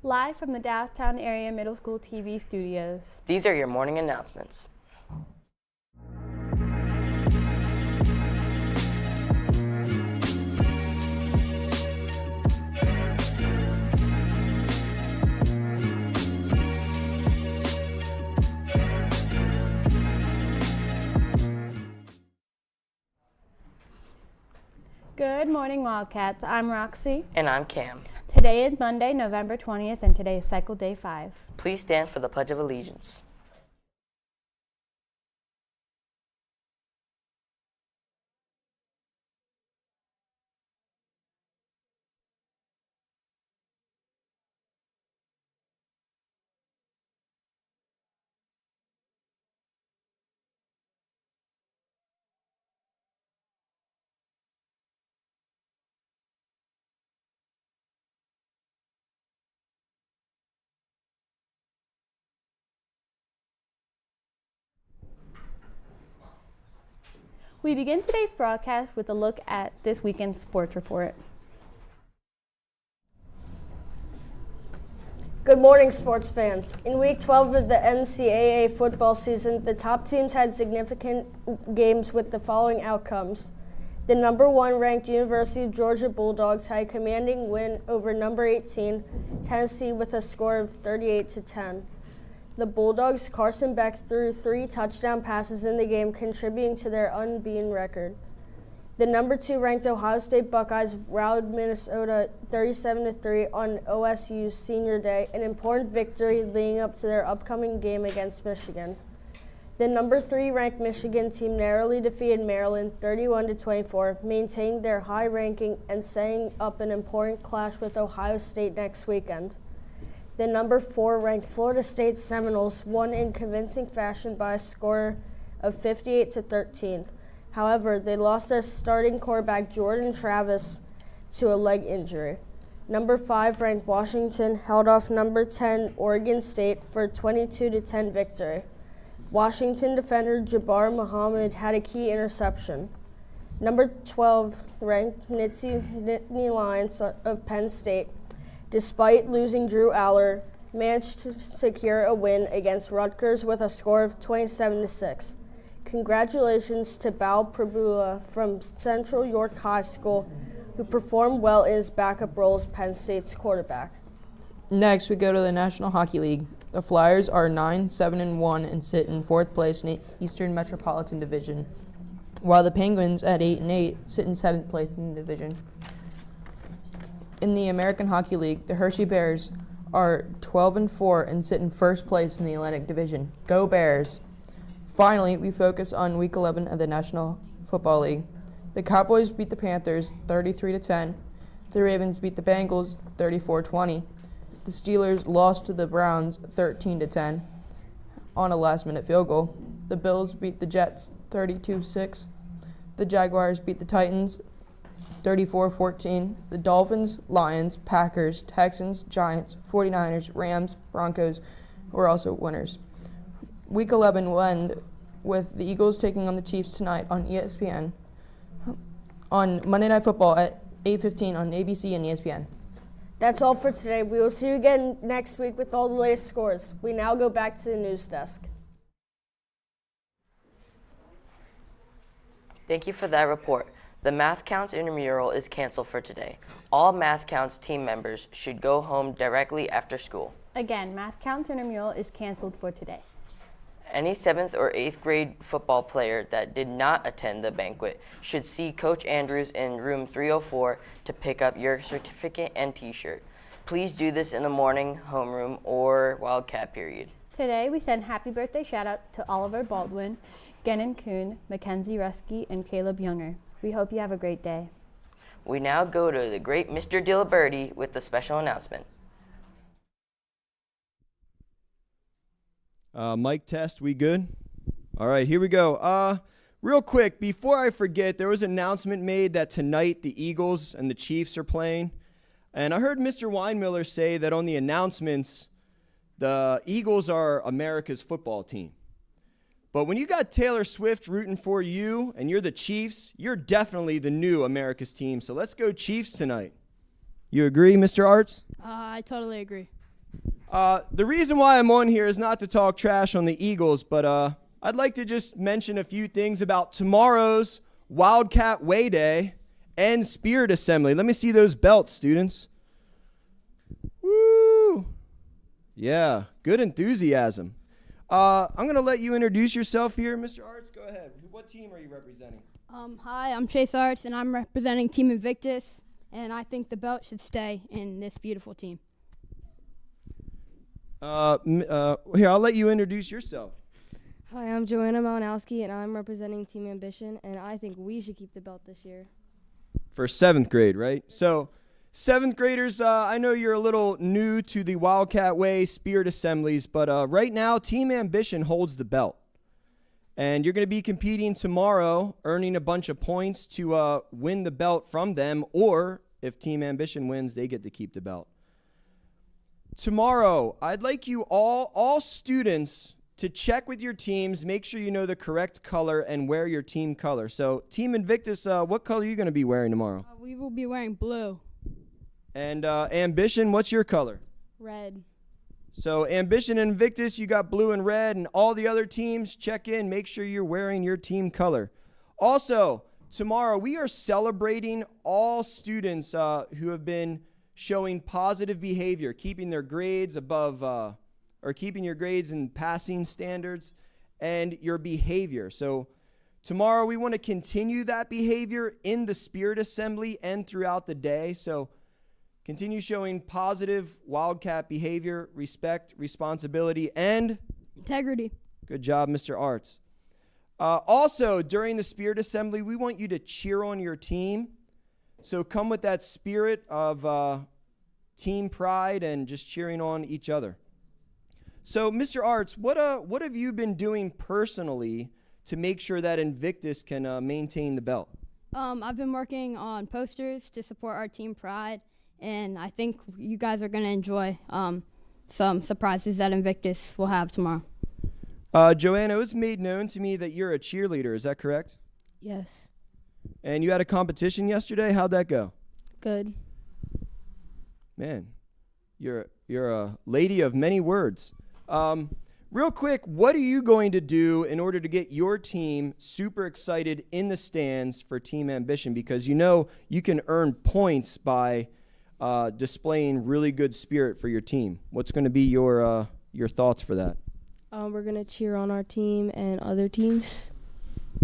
Live from the downtown area middle school TV studios. These are your morning announcements. Good morning, Wildcats. I'm Roxy. And I'm Cam. Today is Monday, November 20th, and today is Cycle Day 5. Please stand for the Pledge of Allegiance. We begin today's broadcast with a look at this weekend's sports report. Good morning, sports fans. In Week 12 of the NCAA football season, the top teams had significant games with the following outcomes. The number 1 ranked University of Georgia Bulldogs had a commanding win over number 18, Tennessee, with a score of 38-10. The Bulldogs' Carson Beck threw 3 touchdown passes in the game, contributing to their unbeaten record. The number 2 ranked Ohio State Buckeyes routed Minnesota 37-3 on OSU's Senior Day, an important victory leading up to their upcoming game against Michigan. The number 3 ranked Michigan team narrowly defeated Maryland 31-24, maintaining their high ranking and setting up an important clash with Ohio State next weekend. The number 4 ranked Florida State Seminoles won in convincing fashion by a score of 58-13. However, they lost their starting quarterback Jordan Travis to a leg injury. Number 5 ranked Washington held off number 10 Oregon State for a 22-10 victory. Washington defender Jabbar Muhammad had a key interception. Number 12 ranked Nittany Lions of Penn State, despite losing Drew Aller, managed to secure a win against Rutgers with a score of 27-6. Congratulations to Bal Prabula from Central York High School, who performed well in his backup role as Penn State's quarterback. Next, we go to the National Hockey League. The Flyers are 9-7-1 and sit in 4th place in the Eastern Metropolitan Division, while the Penguins at 8-8 sit in 7th place in the division. In the American Hockey League, the Hershey Bears are 12-4 and sit in 1st place in the Atlantic Division. Go Bears! Finally, we focus on Week 11 of the National Football League. The Cowboys beat the Panthers 33-10. The Ravens beat the Bengals 34-20. The Steelers lost to the Browns 13-10 on a last-minute field goal. The Bills beat the Jets 32-6. The Jaguars beat the Titans 34-14. The Dolphins, Lions, Packers, Texans, Giants, 49ers, Rams, Broncos were also winners. Week 11 will end with the Eagles taking on the Chiefs tonight on ESPN. On Monday Night Football at 8:15 on ABC and ESPN. That's all for today. We will see you again next week with all the latest scores. We now go back to the news desk. Thank you for that report. The Math Counts intramural is canceled for today. All Math Counts team members should go home directly after school. Again, Math Counts intramural is canceled for today. Any 7th or 8th grade football player that did not attend the banquet should see Coach Andrews in room 304 to pick up your certificate and t-shirt. Please do this in the morning, homeroom, or Wildcat period. Today, we send happy birthday shout-out to Oliver Baldwin, Gannon Kuhn, Mackenzie Rusky, and Caleb Younger. We hope you have a great day. We now go to the great Mr. Diliberti with the special announcement. Mic test, we good? All right, here we go. Real quick, before I forget, there was an announcement made that tonight the Eagles and the Chiefs are playing. And I heard Mr. Weinmiller say that on the announcements, the Eagles are America's football team. But when you got Taylor Swift rooting for you and you're the Chiefs, you're definitely the new America's team. So let's go Chiefs tonight. You agree, Mr. Arts? I totally agree. The reason why I'm on here is not to talk trash on the Eagles, but I'd like to just mention a few things about tomorrow's Wildcat Way Day and Spirit Assembly. Let me see those belts, students. Woo! Yeah, good enthusiasm. I'm going to let you introduce yourself here. Mr. Arts, go ahead. What team are you representing? Hi, I'm Chase Arts, and I'm representing Team Invictus, and I think the belt should stay in this beautiful team. Here, I'll let you introduce yourself. Hi, I'm Joanna Malinowski, and I'm representing Team Ambition, and I think we should keep the belt this year. For 7th grade, right? So 7th graders, I know you're a little new to the Wildcat Way Spirit Assemblies, but right now Team Ambition holds the belt. And you're going to be competing tomorrow, earning a bunch of points to win the belt from them, or if Team Ambition wins, they get to keep the belt. Tomorrow, I'd like you all students, to check with your teams, make sure you know the correct color and wear your team color. So Team Invictus, what color are you going to be wearing tomorrow? We will be wearing blue. And Ambition, what's your color? Red. So Ambition and Invictus, you got blue and red, and all the other teams, check in, make sure you're wearing your team color. Also, tomorrow we are celebrating all students who have been showing positive behavior, keeping their grades above, or keeping your grades in passing standards and your behavior. So tomorrow we want to continue that behavior in the Spirit Assembly and throughout the day. So continue showing positive Wildcat behavior, respect, responsibility, and Integrity. good job, Mr. Arts. Also, during the Spirit Assembly, we want you to cheer on your team. So come with that spirit of team pride and just cheering on each other. So, Mr. Arts, what have you been doing personally to make sure that Invictus can maintain the belt? I've been working on posters to support our team pride, and I think you guys are going to enjoy some surprises that Invictus will have tomorrow. Joanna, it was made known to me that you're a cheerleader. Is that correct? Yes. And you had a competition yesterday. How'd that go? Good. Man, you're a lady of many words. Real quick, what are you going to do in order to get your team super excited in the stands for Team Ambition? Because you know you can earn points by displaying really good spirit for your team. What's going to be your thoughts for that? We're going to cheer on our team and other teams.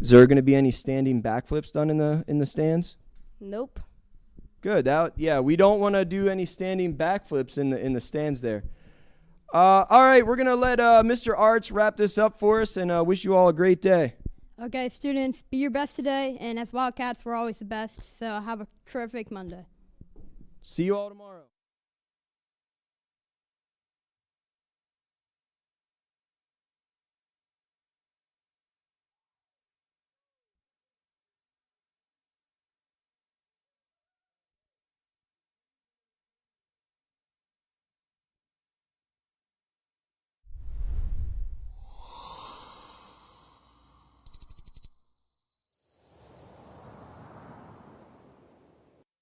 Is there going to be any standing backflips done in the stands? Nope. Good. Yeah, we don't want to do any standing backflips in the stands there. All right, we're going to let Mr. Arts wrap this up for us, and wish you all a great day. Okay, students, be your best today, and as Wildcats, we're always the best, so have a terrific Monday. See you all tomorrow.